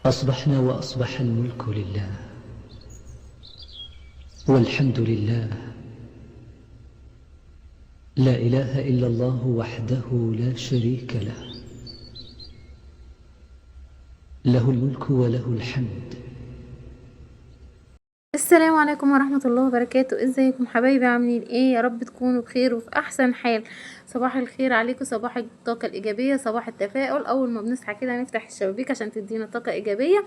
أصبحنا وأصبح الملك لله، والحمد لله، لا إله إلا الله وحده لا شريك له، له الملك وله الحمد. السلام عليكم ورحمة الله وبركاته. ازيكم حبايبي؟ عاملين ايه؟ يا رب تكونوا بخير وفي احسن حال. صباح الخير عليكم، صباح الطاقة الايجابية، صباح التفاؤل. اول ما بنصحى كده نفتح الشبابيك عشان تدينا طاقة ايجابية.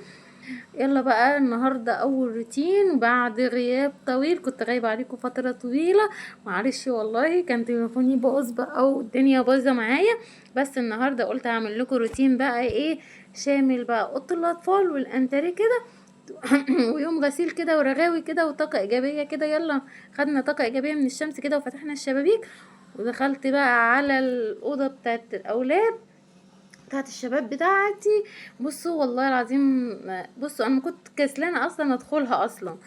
يلا بقى، النهاردة اول روتين بعد غياب طويل. كنت غايبة عليكم فترة طويلة، معلش والله، كان تليفوني باظ بقى والدنيا بايظة معايا. بس النهاردة قلت اعمل لكم روتين بقى ايه شامل بقى اوضه الاطفال والانتريه كده ويوم غسيل كده ورغاوي كده وطاقة ايجابية كده. يلا، خدنا طاقة ايجابية من الشمس كده وفتحنا الشبابيك، ودخلت بقى على الأوضة بتاعت الأولاد، بتاعت الشباب بتاعتي. بصوا والله العظيم، بصوا انا كنت كسلانة اصلا ادخلها اصلا.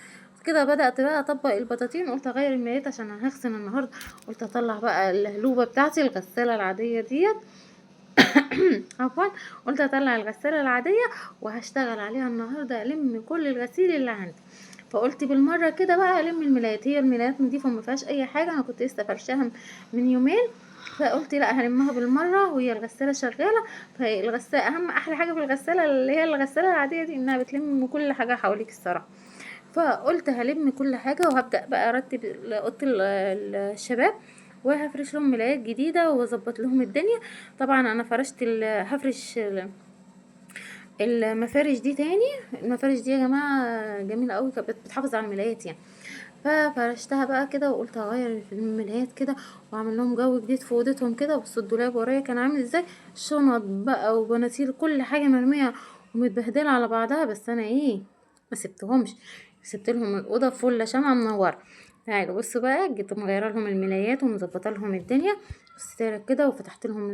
كده بدأت بقى اطبق البطاطين، قلت اغير الملايات عشان هغسل النهاردة. قلت اطلع بقى الهلوبة بتاعتي، الغسالة العادية ديت. عفوا. قلت اطلع الغسالة العادية وهشتغل عليها النهاردة، الم كل الغسيل اللي عندي. فقلت بالمرة كده بقى الم الملايات. هي الملايات نضيفة ما فيهاش اي حاجة، انا كنت لسه فرشاها من يومين. فقلت لا، هلمها بالمرة وهي الغسالة شغالة. فالغسالة اهم، احلى حاجة في الغسالة اللي هي الغسالة العادية دي انها بتلم كل حاجة حواليك الصراحة. فقلت هلم كل حاجة وهبدأ بقى ارتب اوضة الشباب، وهفرش لهم ملايات جديدة واظبط لهم الدنيا. طبعا انا هفرش المفارش دي تاني. المفارش دي يا جماعة جميلة قوي، كانت بتحافظ على الملايات يعني. ففرشتها بقى كده وقلت هغير في الملايات كده واعمل لهم جو جديد في اوضتهم كده. بص الدولاب ورايا كان عامل ازاي، شنط بقى وبناطيل كل حاجة مرمية ومتبهدلة على بعضها. بس انا ايه، ما سبتهمش، سبت لهم الاوضه فل شمعة منوره. تعالوا بصوا بقى، جيت مغيره لهم الملايات ومظبطه لهم الدنيا. بصيت كده وفتحت لهم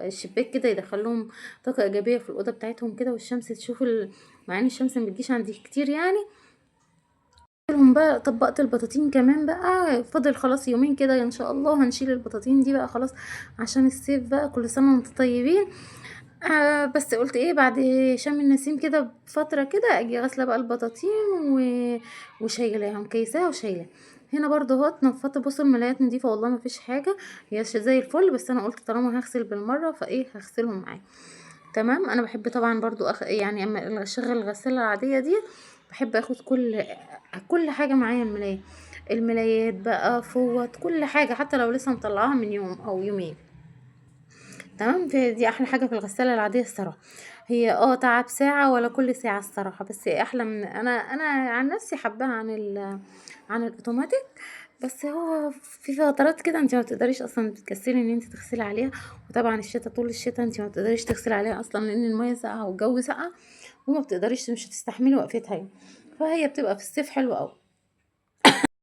الشباك كده يدخل لهم طاقه ايجابيه في الاوضه بتاعتهم كده، والشمس تشوف مع ان الشمس ما بتجيش عندي كتير يعني. لهم بقى طبقت البطاطين كمان بقى، فاضل خلاص يومين كده ان شاء الله هنشيل البطاطين دي بقى خلاص عشان الصيف بقى. كل سنه وانتم طيبين. بس قلت ايه، بعد شم النسيم كده بفتره كده اجي غاسله بقى البطاطين وشايلاها مكيساها وشايلاها. هنا برضو اهوت نفضت. بصوا الملايات نضيفه والله ما فيش حاجه، هي زي الفل. بس انا قلت طالما هغسل بالمره فايه هغسلهم معايا. تمام. انا بحب طبعا برضو يعني اما اشغل الغساله العاديه دي بحب اخد كل حاجه معايا. الملايات بقى، فوط، كل حاجه حتى لو لسه مطلعاها من يوم او يومين. تمام. دي احلى حاجه في الغساله العاديه الصراحه. هي تعب ساعه ولا كل ساعه الصراحه، بس احلى من انا عن نفسي حباها عن الاوتوماتيك. بس هو في فترات كده انت ما بتقدريش اصلا تكسلي ان انت تغسلي عليها. وطبعا الشتا، طول الشتا انت ما بتقدريش تغسلي عليها اصلا لان الميه ساقعه والجو ساقع، وما بتقدريش، مش هتستحملي وقفتها يعني. فهي بتبقى في الصيف حلوه قوي.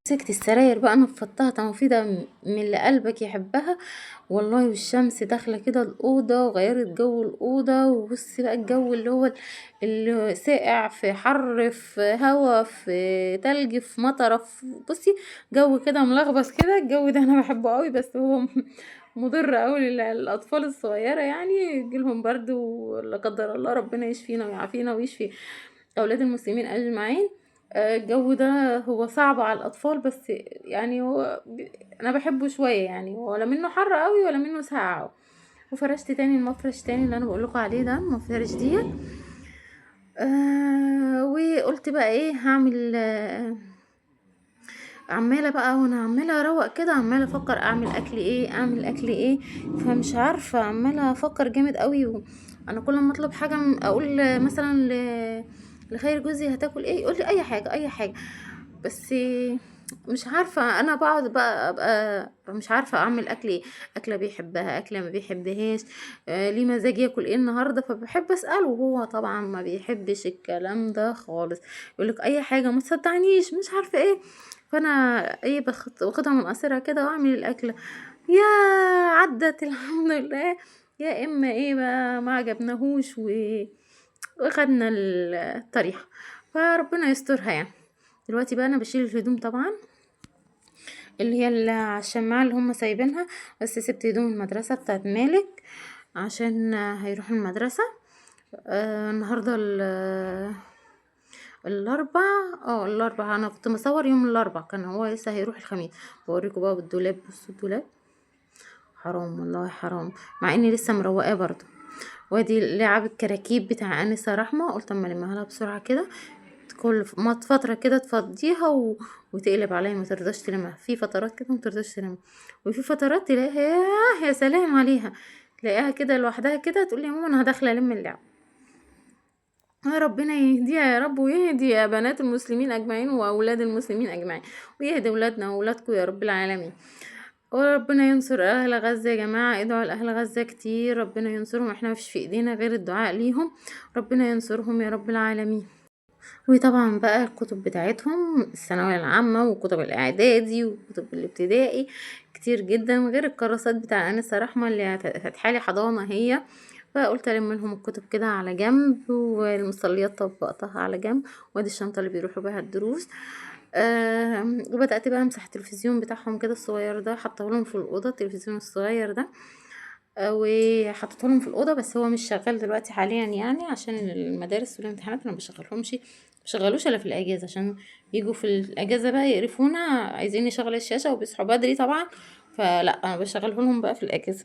مسكت السراير بقى نفضتها تنفيضة من اللي قلبك يحبها والله. والشمس داخلة كده الأوضة وغيرت جو الأوضة. وبصي بقى الجو اللي هو اللي ساقع في حر في هوا في تلج في مطرة بصي جو كده ملخبط كده. الجو ده أنا بحبه قوي، بس هو مضر قوي للأطفال الصغيرة يعني، يجيلهم برد ولا قدر الله، ربنا يشفينا ويعافينا ويشفي أولاد المسلمين أجمعين. الجو ده هو صعب على الأطفال، بس يعني أنا بحبه شوية يعني، ولا منه حر قوي ولا منه ساقع قوي. وفرشت تاني المفرش تاني اللي أنا بقولكوا عليه ده، المفرش ديت. وقلت بقى ايه هعمل. عمالة بقى وانا عمالة اروق كده، عمالة افكر اعمل اكل ايه. فمش عارفة، عمالة افكر جامد قوي. انا كل ما اطلب حاجة اقول مثلا لخير جوزي هتاكل ايه، يقول لي اي حاجة اي حاجة. بس مش عارفة، انا بقعد بقى ابقى مش عارفة اعمل اكل ايه. اكلة بيحبها، اكلة ما بيحبهاش. ليه مزاج ياكل ايه النهاردة، فبحب اسأله. وهو طبعا ما بيحبش الكلام ده خالص، يقولك اي حاجة ما تصدعنيش مش عارفة ايه. فانا ايه باخدها من قصرها كده واعمل الاكله. يا عدت الحمد لله. يا اما ايه بقى ما عجبناهوش واخدنا الطريحه. فربنا يسترها يعني. دلوقتي بقى انا بشيل الهدوم طبعا، اللي هي على الشماعه اللي هم سايبينها. بس سبت هدوم المدرسه بتاعت مالك عشان هيروح المدرسه. النهارده الاربع. الاربع انا كنت مصور يوم الاربع، كان هو لسه هيروح الخميس. بوريكم بقى بالدولاب، بصوا الدولاب حرام والله حرام، مع اني لسه مروقاه برضه. وادي لعب الكراكيب بتاع انسه رحمه، قلت اما المها لها بسرعه كده، كل فتره كده تفضيها وتقلب عليا، ما ترضاش تلمها في فترات كده، ما ترضاش تلمها. وفي فترات تلاقيها يا سلام عليها، تلاقيها كده لوحدها كده تقول لي يا ماما انا داخله الم اللعب. ربنا يهديها يا رب، ويهدي يا بنات المسلمين اجمعين واولاد المسلمين اجمعين، ويهدي اولادنا واولادكم يا رب العالمين. وربنا ينصر اهل غزة يا جماعة، ادعوا لاهل غزة كتير، ربنا ينصرهم، احنا مفيش في ايدينا غير الدعاء ليهم، ربنا ينصرهم يا رب العالمين. وطبعا بقى الكتب بتاعتهم الثانوية العامة وكتب الاعدادي وكتب الابتدائي كتير جدا، غير الكراسات بتاع انسة رحمة اللي هتحالي حضانة هي. فقلت الم لهم الكتب كده على جنب، والمصليات طبقتها على جنب، وادي الشنطة اللي بيروحوا بيها الدروس. وبدأت بقى امسح التلفزيون بتاعهم كده الصغير ده، حطه لهم في الأوضة التلفزيون الصغير ده. وحطيته لهم في الأوضة، بس هو مش شغال دلوقتي حاليا يعني عشان المدارس والامتحانات، انا بشغلوش الا في الاجازة، عشان يجوا في الاجازة بقى يقرفونا عايزين يشغل الشاشة وبيصحوا بدري طبعا، فلا انا بشغله لهم بقى في الاجازة.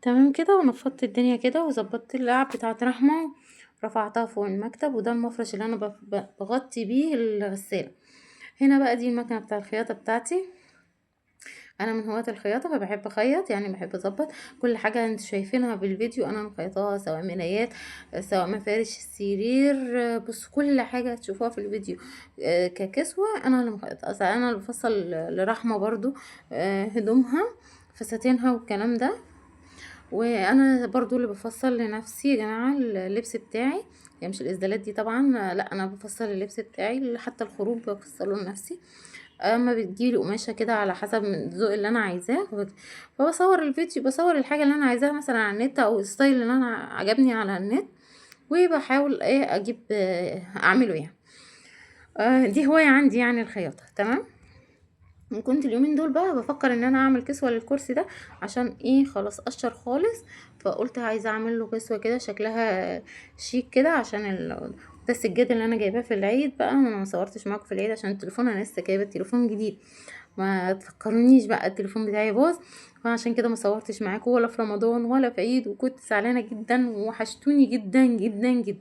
تمام كده، ونفضت الدنيا كده وظبطت اللعب بتاعت رحمة، رفعتها فوق المكتب، وده المفرش اللي انا بغطي بيه الغسالة. هنا بقى دي المكنة بتاع الخياطة بتاعتي، انا من هواة الخياطة، فبحب اخيط يعني، بحب اظبط كل حاجة انتوا شايفينها بالفيديو انا مخيطاها، سواء ملايات، سواء مفارش السرير، بص كل حاجة تشوفوها في الفيديو ككسوة انا اللي مخيطاها، انا اللي بفصل لرحمة برضو هدومها، فساتينها والكلام ده. وانا برضو اللي بفصل لنفسي يا جماعه اللبس بتاعي، يعني مش الاسدالات دي طبعا، لا انا بفصل اللبس بتاعي، حتى الخروج بفصله لنفسي. اما بتجيلي قماشه كده على حسب الذوق اللي انا عايزاه، فبصور الفيديو، بصور الحاجه اللي انا عايزاها مثلا على النت، او الستايل اللي انا عجبني على النت، وبحاول ايه اجيب اعمله يعني. دي هوايه عندي يعني الخياطه. تمام. كنت اليومين دول بقى بفكر ان انا اعمل كسوة للكرسي ده، عشان ايه خلاص قشر خالص، فقلت عايزه اعمل له كسوة كده شكلها شيك كده، عشان ده السجاد اللي انا جايباه في العيد بقى، انا ما صورتش معاكم في العيد عشان التليفون، انا لسه جايبه التليفون جديد، ما تفكرونيش بقى التليفون بتاعي باظ، فعشان كده ما صورتش معاكم ولا في رمضان ولا في عيد، وكنت زعلانه جدا ووحشتوني جدا جدا جدا.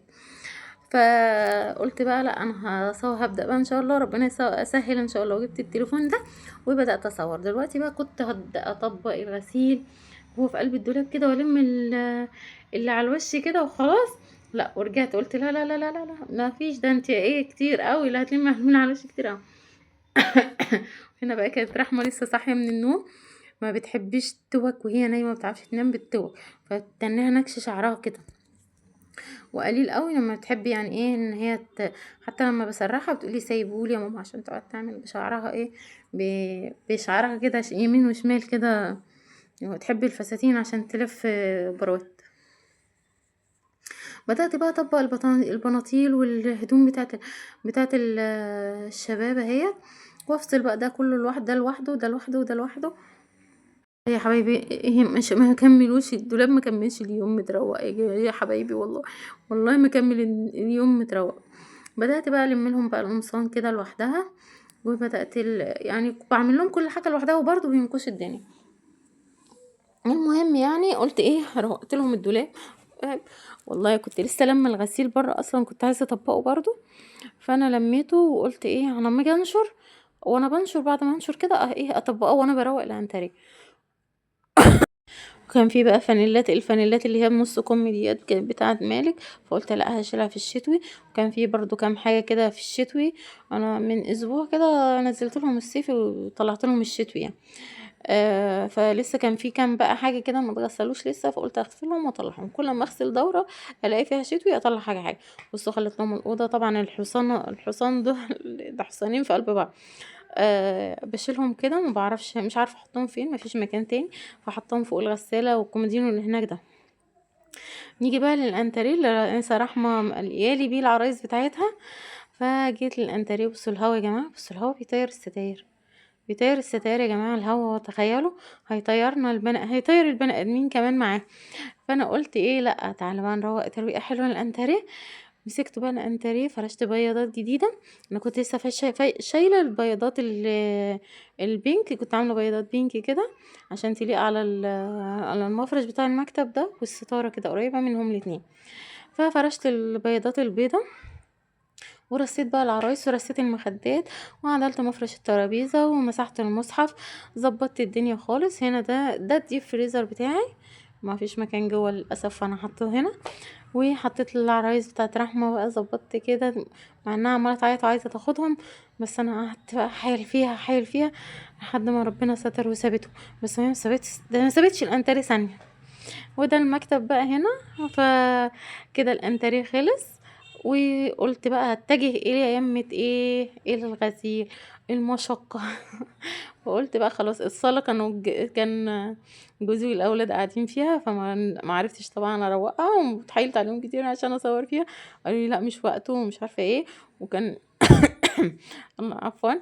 فقلت بقى لا انا هبدأ بقى ان شاء الله، ربنا يسهل ان شاء الله، وجبت التليفون ده وبدأت اصور. دلوقتي بقى كنت هبدأ اطبق الغسيل وهو في قلب الدولاب كده، والم اللي على الوش كده وخلاص، لا ورجعت قلت لا لا لا لا لا, لا. ما فيش، ده انت ايه كتير قوي، لا هتلمي من على الوش كتير قوي. هنا بقى كانت رحمة لسه صاحية من النوم، ما بتحبش توك وهي نايمة، ما بتعرفش تنام بالتوك، فتنها نكش شعرها كده، وقليل قوي لما تحب يعني ايه ان هي حتى لما بسرحها بتقولي سايبولي يا ماما، عشان تقعد تعمل بشعرها ايه، بشعرها كده يمين وشمال كده، يعني تحب الفساتين عشان تلف بروت. بدأت بقى اطبق البناطيل والهدوم بتاعت الشباب اهي، وافصل بقى ده كله لوحده، ده لوحده وده لوحده وده لوحده. يا حبايبي إيه، مش ما كملوش الدولاب، ما كملش اليوم متروق يا حبايبي، والله والله ما كمل اليوم متروق. بدأت بقى الم لهم بقى القمصان كده لوحدها، وبدأت يعني بعمل لهم كل حاجة لوحدها، وبرضه بينكش الدنيا. المهم يعني قلت ايه، روقت لهم الدولاب. والله كنت لسه لما الغسيل بره، اصلا كنت عايزه اطبقه برضه، فانا لميته وقلت ايه انا لما اجي انشر، وانا بنشر بعد ما انشر كده ايه اطبقه وانا بروق الانتريه. وكان في بقى الفانيلات اللي هي بنص كم ديت كانت بتاعه مالك، فقلت لا هشيلها في الشتوي. وكان في برضو كام حاجه كده في الشتوي، انا من اسبوع كده نزلت لهم الصيفي وطلعت لهم الشتوي يعني. فلسه كان في كام بقى حاجه كده ما اتغسلوش لسه، فقلت اغسلهم واطلعهم، كل ما اغسل دوره الاقي فيها شتوي اطلع حاجه. بصوا خلت لهم الاوضه، طبعا الحصان ده حصانين في قلب بعض. بشيلهم كده، ما بعرفش مش عارفه احطهم فين، مفيش مكان تاني، فحطهم فوق الغساله والكومودينو اللي هناك ده. نيجي بقى للانتريه اللي انسه رحمه مقليالي بيه العرايس بتاعتها. فجيت للانتريه، بصوا الهوا يا جماعه، بصوا الهوا بيطير الستاير، بيطير الستاير يا جماعه الهوا، تخيلوا هيطير البني ادمين كمان معاه. فانا قلت ايه، لا تعالى بقى نروق ترويقه حلوه للانتريه. مسكت بقى الانتريه، فرشت بياضات جديده. انا كنت لسه شايله البياضات البينك، كنت عامله بياضات بينك كده عشان تليق على على المفرش بتاع المكتب ده والستاره كده قريبه منهم الاتنين. ففرشت البياضات البيضه، ورصيت بقى العرايس ورصيت المخدات، وعدلت مفرش الترابيزه ومسحت المصحف. ظبطت الدنيا خالص. هنا ده الديب فريزر بتاعي، ما فيش مكان جوه للاسف، فانا حطيته هنا. وحطيت العرايس بتاعت رحمه بقى، ظبطت كده، مع انها عماله تعيط وعايزه تاخدهم، بس انا قعدت بقى احايل فيها لحد ما ربنا ستر وسابته. بس ما سابتش، ده ما سابتش الانتري ثانيه. وده المكتب بقى هنا. فكده الانتريه خلص. وقلت بقى هتجه الى يمة ايه، الى الغسيل، المشقة. وقلت بقى خلاص، الصالة كان جوزي والاولاد قاعدين فيها، فما ما عرفتش طبعا اروقها، واتحايلت عليهم كتير عشان اصور فيها. قالوا لي لا مش وقته ومش عارفه ايه. وكان الله عفوا.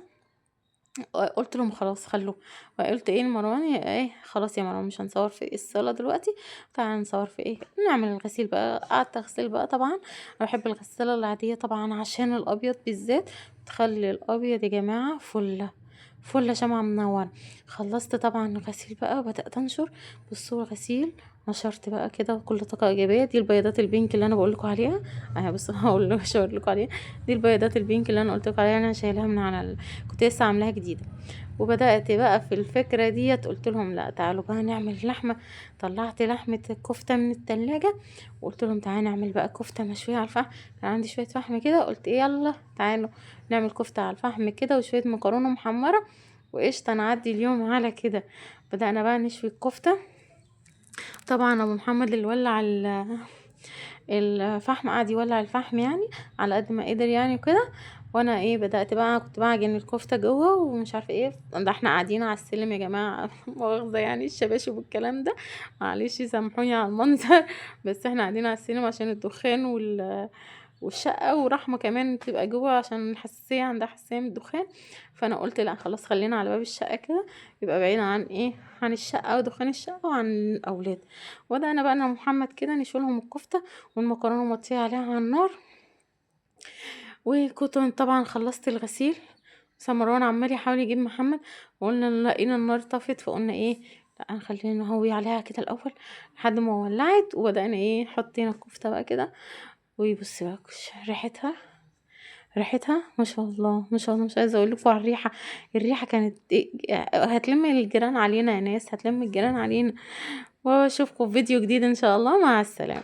قلت لهم خلاص خلوه. وقلت ايه لمروان، ايه خلاص يا مروان مش هنصور في الصاله دلوقتي، تعالى نصور في ايه، نعمل الغسيل بقى. قعدت اغسل بقى. طبعا انا بحب الغساله العاديه طبعا عشان الابيض بالذات، تخلي الابيض يا جماعه فله شمعة منورة. خلصت طبعا الغسيل بقى وبدأت انشر. بصوا الغسيل، نشرت بقى كده كل طاقة ايجابية. دي البياضات البينك اللي انا بقول لكم عليها اهي، بصوا هقول لكم اشاور لكم عليها. دي البياضات البينك اللي انا قلت لكم عليها، انا شايلها من على كنت لسه عاملاها جديدة. وبدأت بقى في الفكرة ديت، قلت لهم لا تعالوا بقى نعمل لحمة. طلعت لحمة الكفتة من التلاجة، وقلت لهم تعالوا نعمل بقى كفتة مشوية على الفحم. كان عندي شوية فحم كده، قلت ايه يلا تعالوا نعمل كفتة على الفحم كده، وشوية مكرونة محمرة وقشطة. نعدي اليوم على كده. بدأنا بقى نشوي الكفتة. طبعا ابو محمد اللي ولع الفحم، قعد يولع الفحم يعني على قد ما قدر يعني وكده. وانا ايه بدأت بقى، كنت بعجن الكفتة جوه ومش عارفه ايه. ده احنا قاعدين على السلم يا جماعه، مؤاخذه يعني الشباشب والكلام ده، معلش سامحوني على المنظر. بس احنا قاعدين على السلم عشان الدخان والشقة، ورحمة كمان بتبقى جوه عشان الحساسية، عندها حساسية من الدخان. فانا قلت لا خلاص خلينا على باب الشقة كده، يبقى بعيد عن ايه، عن الشقة ودخان الشقة وعن الاولاد. وبدأنا بقى انا ومحمد كده نشيلهم الكفتة والمكرونة مطفية عليها على النار. وكنت طبعا خلصت الغسيل. بس مروان عمال يحاول يجيب محمد، وقلنا لقينا النار طفت، فقلنا ايه لا خلينا نهوي عليها كده الاول لحد ما ولعت. وبدأنا ايه حطينا الكفتة بقى كده. ويبص بقى ريحتها ما شاء الله ما شاء الله، مش عايزه اقول لكم على الريحه. الريحه كانت هتلم الجيران علينا يا ناس، هتلم الجيران علينا. واشوفكم في فيديو جديد ان شاء الله، مع السلامه.